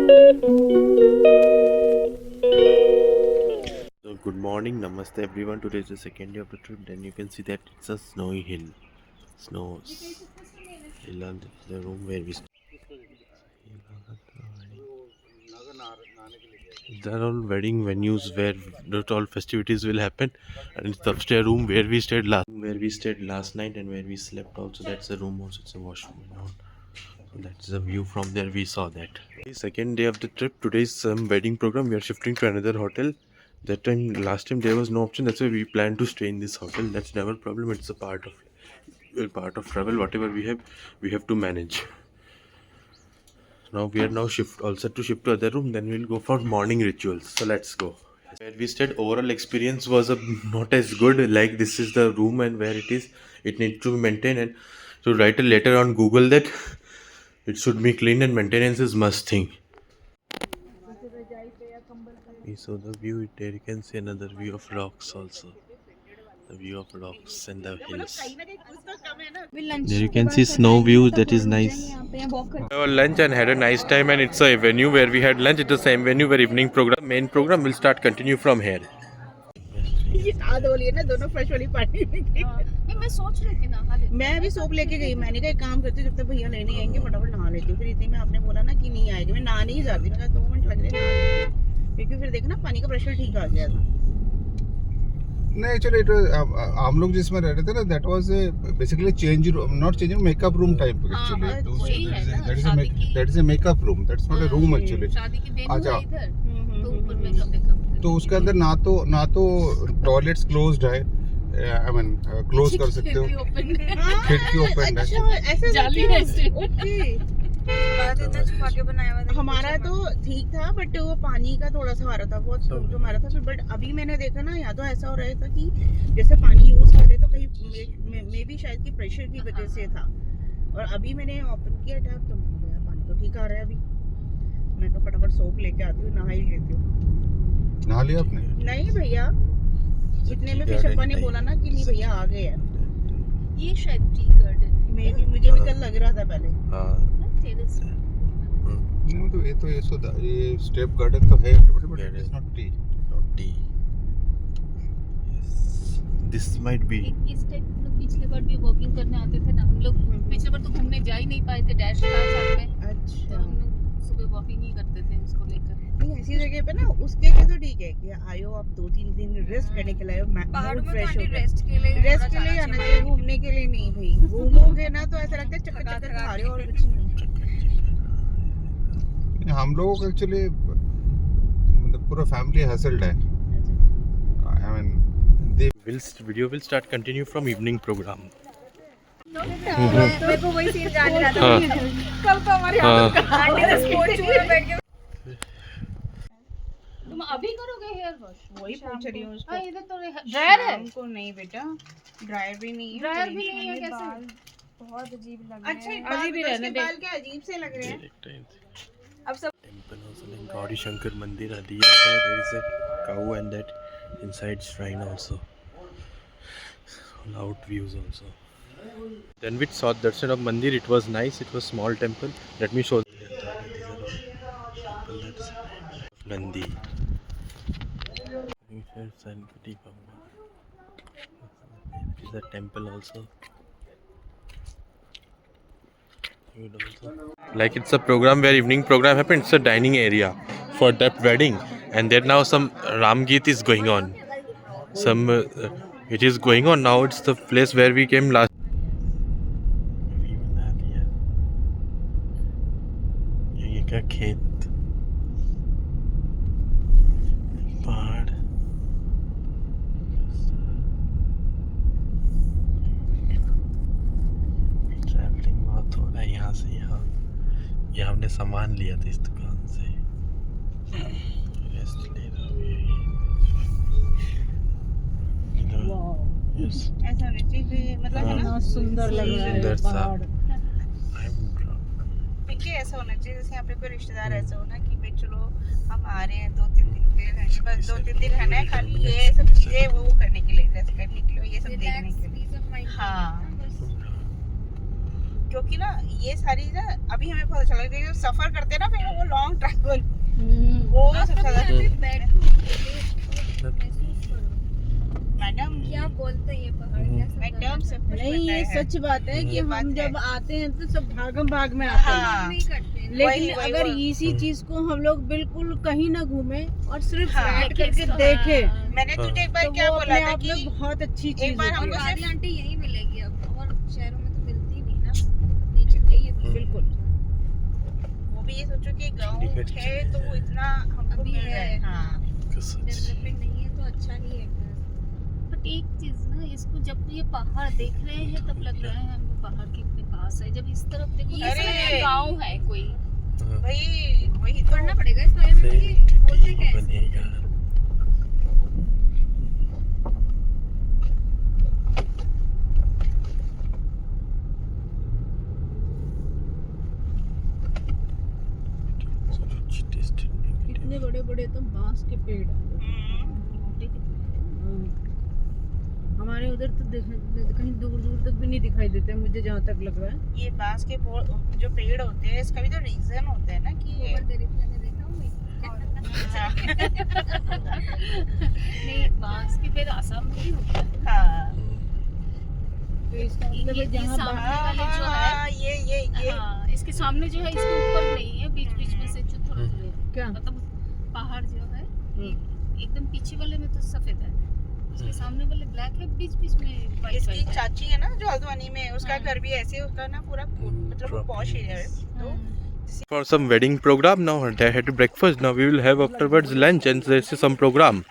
So good morning, namaste everyone. Today is the second day of the trip. Then you can see that it's a snowy hill. Snows. Hill and the room where we stay. There are all wedding venues where not all festivities will happen, and it's the upstairs room where we stayed last night and where we slept. Also, that's a room. Also, it's a washroom. So that's the view from there. We saw that. Second day of the trip. Today's wedding program. We are shifting to another hotel. That time, last time there was no option. That's why we plan to stay in this hotel. That's never a problem. It's a part of travel. Whatever we have to manage. Now we are now shift all set to shift to other room. Then we'll go for morning rituals. So let's go. Where we stayed, overall experience was not as good. Like this is the room and where it is, it needs to be maintained. And to write a letter on Google that it should be clean and maintenance is must thing. We saw the view. There you can see another view of rocks also. The view of rocks and the hills. There you can see snow view. That is nice. Our lunch and had a nice time, and it's a venue where we had lunch. It's the same venue where evening program, main program will start continue from here. ये साथ वाली है ना, दोनों fresh वाली पानी में गई। नहीं मैं सोच रही थी नहा ले। मैं भी सोप लेके गई। मैंने कहा एक काम करती हूँ, जब तक भैया लेने आएंगे फटाफट नहा लेती हूँ। फिर इतने में आपने बोला ना कि नहीं आएगी, मैं नहा नहीं जाती। मैं कहा 2 मिनट लग रहे नहा लेती हूँ। क्योंकि फिर देखना पानी का प्रेशर ठीक आ गया था। नहीं एक्चुअली हम लोग जिसमें रह रहे थे ना, that was basically change room, not change room, makeup room type actually. That is a makeup room, that's not a room actually. शादी की वेन्यू है इधर, तो ऊपर मेकअप तो उसके अंदर ना तो टॉयलेट्स क्लोज्ड है, आई मीन क्लोज कर सकते हो, खिड़की ओपन है। अच्छा ऐसे जाली है इससे। ओके। इतना छुपा के बनाया हुआ था। हमारा तो ठीक था, बट वो पानी का थोड़ा सा मारा था, बहुत जो मारा था। फिर बट अभी मैंने देखा ना, या तो ऐसा हो रहा था कि जैसे पानी यूज कर रहे तो कहीं मे भी शायद कि प्रेशर की वजह से था। और अभी मैंने ओपन किया टैप तो पानी तो ठीक आ रहा है अभी। मैं तो फटाफट सोप लेके आती हूँ, नहा ही लेती हूँ। नहा लिया आपने? नहीं भैया, इतने में फिर शप्पा ने बोला ना कि नहीं भैया आ गए हैं। ये शायद टी गार्डन मुझे भी कल लग रहा था पहले। टेरेस। नहीं तो ये स्टेप गार्डन तो है, but it is not T. This might be. इस टाइप हम पिछले बार भी वॉकिंग करने आते थे ना हम लोग। पिछले बार तो घूमने जा ही नहीं पाए थे, डैश था साथ में। तो अच्छा, हम लोग सुबह वॉकिंग ही करते थे इसको लेकर। नहीं ऐसी जगह पे ना उसके लिए तो ठीक है कि आयो आप 2-3 दिन रेस्ट करने के लिए, पहाड़ों में फ्रेश तो हो रेस्ट के लिए आना चाहिए, घूमने के लिए नहीं भाई। घूमोगे ना तो ऐसा लगता है चक्कर चक्कर खा रहे हो और कुछ नहीं। हम लोगों को एक्चुअली मतलब पूरा फैमिली हसल्ड है। I mean Video will start continue from evening program. मेरे को वही सीन याद आ रहा था। कल तो हमारे आंटी ने स्पोर्ट्स में बैठ के। तुम अभी करोगे हेयर वॉश? वही पूछ रही हूँ उसको। इधर तो ड्रायर है। हमको नहीं बेटा, ड्रायर भी नहीं है। ड्रायर भी नहीं है कैसे? बहुत अजीब लग रहा है। अच्छा अजीब ही रहने दे। बाल क्या अजीब से लग रहे हैं। अब सब Temple also like Gauri Shankar Mandir Adi. There is a cow and that inside shrine also. Out views also. Then we saw darshan of Mandir. It was nice. It was small temple. Let me show. These are all temple that's Nandi. Sanpati Baba. There is a temple also. Like it's a program where evening program happens. It's a dining area for that wedding, and there now some Ram Geet is going on. It is going on now. It's the place where we came last. ये क्या खेत, पहाड़, travelling बहुत हो रहा है यहाँ से यहाँ। ये हमने सामान लिया था इस दुकान से। रेस्ट ले रहा हूँ। Yes. ऐसा होना चाहिए, मतलब है ना, सुंदर लग रहा है सुंदर सा। पहाड़। I'm drunk. देखिए ऐसा होना चाहिए जैसे यहाँ पे कोई रिश्तेदार ऐसा हो ना कि भाई चलो हम आ रहे हैं 2-3 दिन के लिए रहने, बस 2-3 दिन रहना है, खाली ये सब चीजें वो करने के लिए, रेस्ट करने के लिए, ये सब देखने के लिए। हाँ, लोग की ना ये सारी ना अभी हमें पता चला कि सफर करते हैं ना फिर वो लॉन्ग ट्रैवल वो सबसे ज्यादा मैडम क्या बोलते हैं ये पहाड़ क्या मैडम सब कुछ नहीं ये पता है। सच बात है कि ये बात हम है। जब आते हैं तो सब भागम भाग में आते हैं हाँ नहीं करते हैं। लेकिन वही अगर वो। इसी चीज को हम लोग बिल्कुल कहीं ना घूमे और सिर्फ हाँ। बैठ करके देखे मैंने तुझे एक बार तो क्या वो बोला अपने था आप कि में बहुत अच्छी एक चीज बार होती हमको है। गाड़ी आंटी यही मिलेगी अब और शहरों में तो मिलती नहीं ना नीचे यही है बिल्कुल वो भी ये सोचो कि गाँव है तो वो इतना हमको अभी मिल रहा है है। हाँ डेवलपमेंट नहीं है तो अच्छा ही है बट एक चीज ना इसको जब ये पहाड़ देख रहे हैं तब लग रहा है हम लोग पहाड़ के इतने पास है जब इस तरफ देखो अरे! ये गांव है कोई वही वही तो पढ़ना पड़ेगा इस बारे में कि बोलते क्या है बनेगा। कितने बड़े बड़े तो बांस के पेड़ हैं। मोटे कितने हैं। हमारे उधर तो कहीं दूर दूर तक भी नहीं दिखाई देते मुझे जहाँ तक लग रहा है। ये बांस के जो पेड़ होते हैं इसका भी तो रीजन होता है ना कि ये गोबर दे मैंने देखा हूँ नहीं बांस के पेड़ आसाम में ही होता है हाँ तो इसका मतलब है ये जहाँ सामने वाले जो है हाँ, ये हाँ इसके सामने जो है इसके ऊपर नहीं है बीच बीच में से जो थोड़े थोड़े क्या मतलब पहाड़ जो है ये एकदम पीछे वाले में तो सफेद है इसके सामने वाले ब्लैक है बीच बीच में वाइट इसकी वाइट है चाची है ना जो हल्द्वानी में उसका हाँ। घर भी ऐसे उसका ना पूरा मतलब वो पॉश एरिया है तो For some wedding program now, they had breakfast. Now we will have afterwards lunch, and there's some program.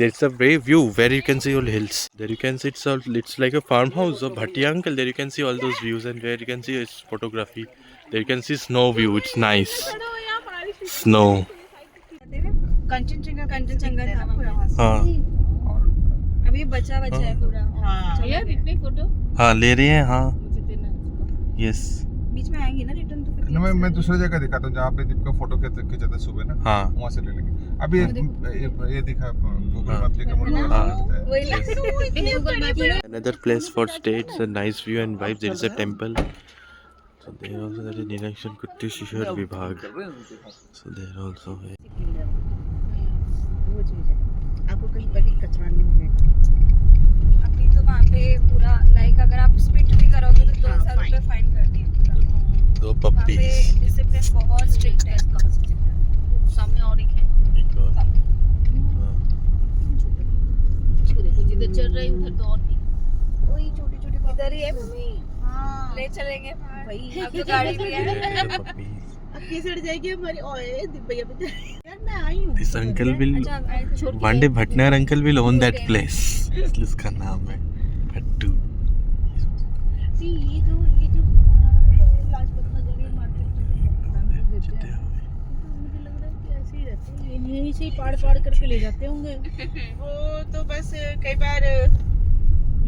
There's a way view where you can see all hills. There you can see it's like a farmhouse of Bhatti uncle. There you can see all those views, and where you can see his photography. There you can see snow view. It's nice. Snow. Kanchenjunga था पूरा हाँ अभी बचा है पूरा हाँ चलिए कितने फोटो हाँ ले रहे हैं हाँ मुझे देना है यस बीच में आएंगे ना रिटर्न तो फिर मैं दूसरा जगह दिखाता हूँ जहाँ पे दीपिका फोटो खींचा था सुबह ना हाँ वहाँ से ले लेंगे अभी ये दिखा गूगल हाँ। मैप देखा मुझे हाँ। वही गूगल मैप में Another place for stay. It's a nice view and vibe. There is a temple. So there also there is Nilakshan Kutty Shishar Vibhag. So there also है. वो चीज है आपको कहीं पर भी कचरा नहीं मिलेगा अभी तो वहाँ पे पूरा लाइक अगर आप स्पिट भी करोगे तो 2,000 रुपए फाइन कर दिए पूरा दो वहाँ पे पप्पीज. डिसिप्लिन बहुत स्ट्रिक्ट है सामने और एक है एक और. हाँ. इसको देखो जिधर चल रही उधर तो और भी वही छोटी छोटी इधर ही है मम्मी हाँ ले चलेंगे वही अब तो गाड़ी लिया है दो puppies. अब कैसे हट जाएगी हमारी ओए भैया यार मैं आई हूँ This uncle will अच्छा one day Bhatnagar uncle will own that place. इसलिए इसका नाम है भट्टू. ये जो लाजपत नगर ये मार्केट जितने हुए. मुझे लग रहा है कि ऐसे ही रहते हैं ये यहीं से ही पाड़ पाड़ करके ले जाते होंगे। वो तो बस कई बार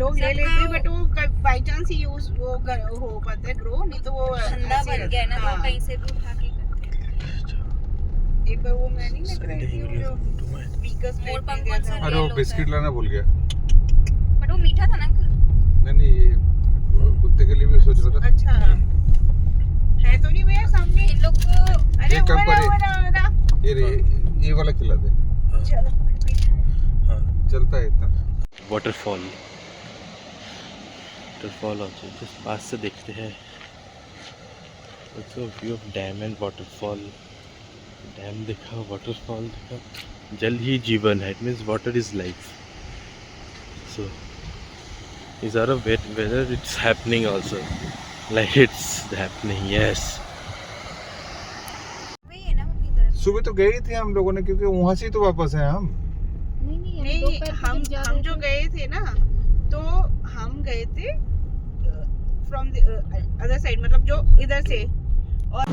लोग ले लेते हैं बट वो बाई चांस ही यूज वो हो पाता है ग्रो नहीं तो वो धंधा ऐसे बन गया है ना हाँ। तो कहीं से भी उठा के करते हैं एक बार वो मैं नहीं लग रहा है Sunday कि he वो will जो come to my. स्पीकर्स मोर पंख कौन सा अरे वो बिस्किट लाना भूल गया बट वो मीठा था ना अंकल नहीं ये कुत्ते के लिए भी सोच रहा था अच्छा है तो नहीं भैया सामने इन लोग को अरे एक काम वो करे। रहा ये वाला खिला दे चलो हाँ. चलता है इतना वाटरफॉल also just पास से देखते हैं. Also view of dam and waterfall. Dam देखा वाटरफॉल देखा. जल ही जीवन है. It means water is life. So these are a whether it's happening also. Like it's happening. Yes. वही है ना मम्मी इधर सुबह तो गए थे हम लोगों ने क्योंकि वहाँ से ही तो वापस है हम नहीं नहीं हम जो गए थे ना तो हम गए थे फ्रॉम अदर साइड मतलब जो इधर से और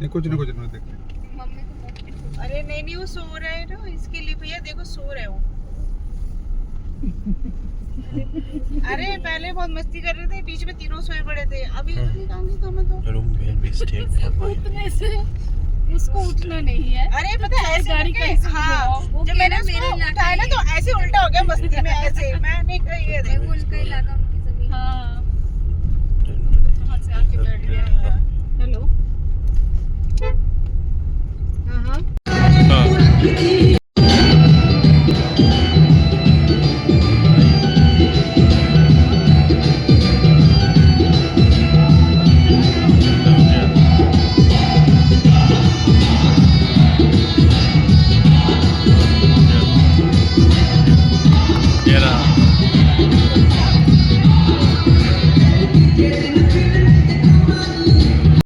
नहीं कुछ नहीं देख ले। मम्मी को अरे नहीं वो सो रहा है ना, इसके लिए भैया देखो सो रहे हो। अरे पहले बहुत मस्ती कर रहे थे, बीच में तीनों सोए पड़े थे, अभी निकालूंगी तो मैं तो। Room where we stayed for night. उठने से उसको उठना नहीं है। अरे पता है ऐसे गाड़ी करके, कैसे हाँ वो जब मैंने उसको उठाया ना तो ऐसे उल्टा हो गया मस्ती में ऐसे, मैंने कहा ये देखो। वो उनका इलाका उनकी जमीन। हाँ कहाँ से आके बैठ गया। हेलो। हाँ हाँ।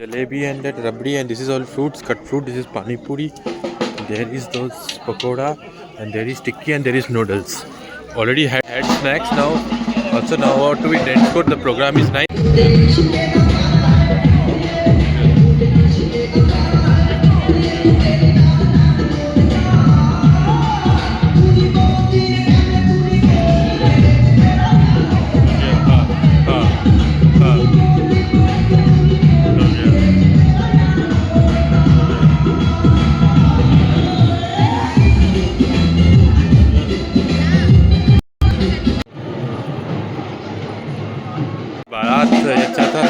Jalebi and that rabdi, and this is all fruits, cut fruit. This is pani puri. There is those pakoda, and there is tikki, and there is noodles. Already had snacks now. Also now about to be dense food. The program is nice. बारात अच्छा था।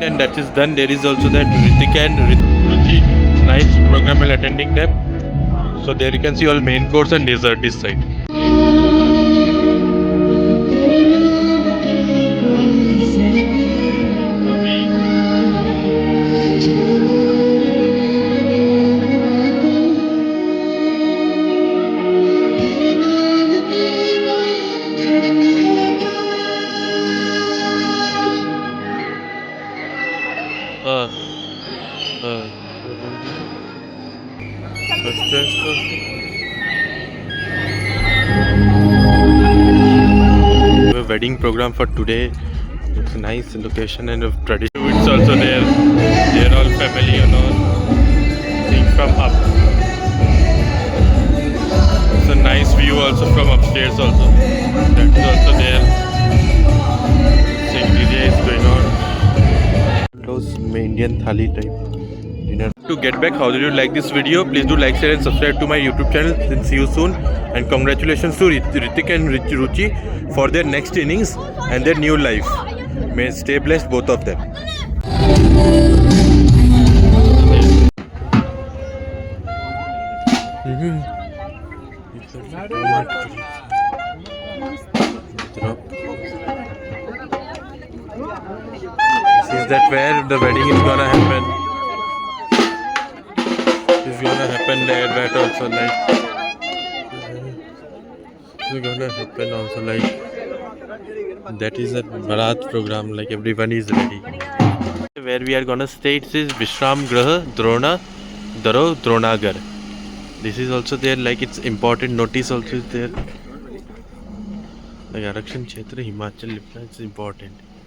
And that is done. There is also that Ritika and Ruchi, nice program while attending them. So there you can see all main course and dessert this side. A wedding program for today. It's a nice location and a tradition. It's also there. They're all family, you know. Seeing from up. It's a nice view also from upstairs also. That is also there. Seeing DJ is going on. Those Indian thali type dinner. To get back, how did you like this video? Please do like, share and subscribe to my YouTube channel. Then see you soon. And congratulations to Ritik and Ruchi for their next innings and their new life. May stay blessed, both of them. Is that where the wedding is gonna happen? It's gonna happen there, that also like. It's gonna happen also like. That is a Bharat program, like everyone is ready. Where we are gonna stay, it is Vishram Graha Drona Daro Dronagar. This is also there, like it's important notice also is there. Like Arakshan Kshetra Himachal, it's important.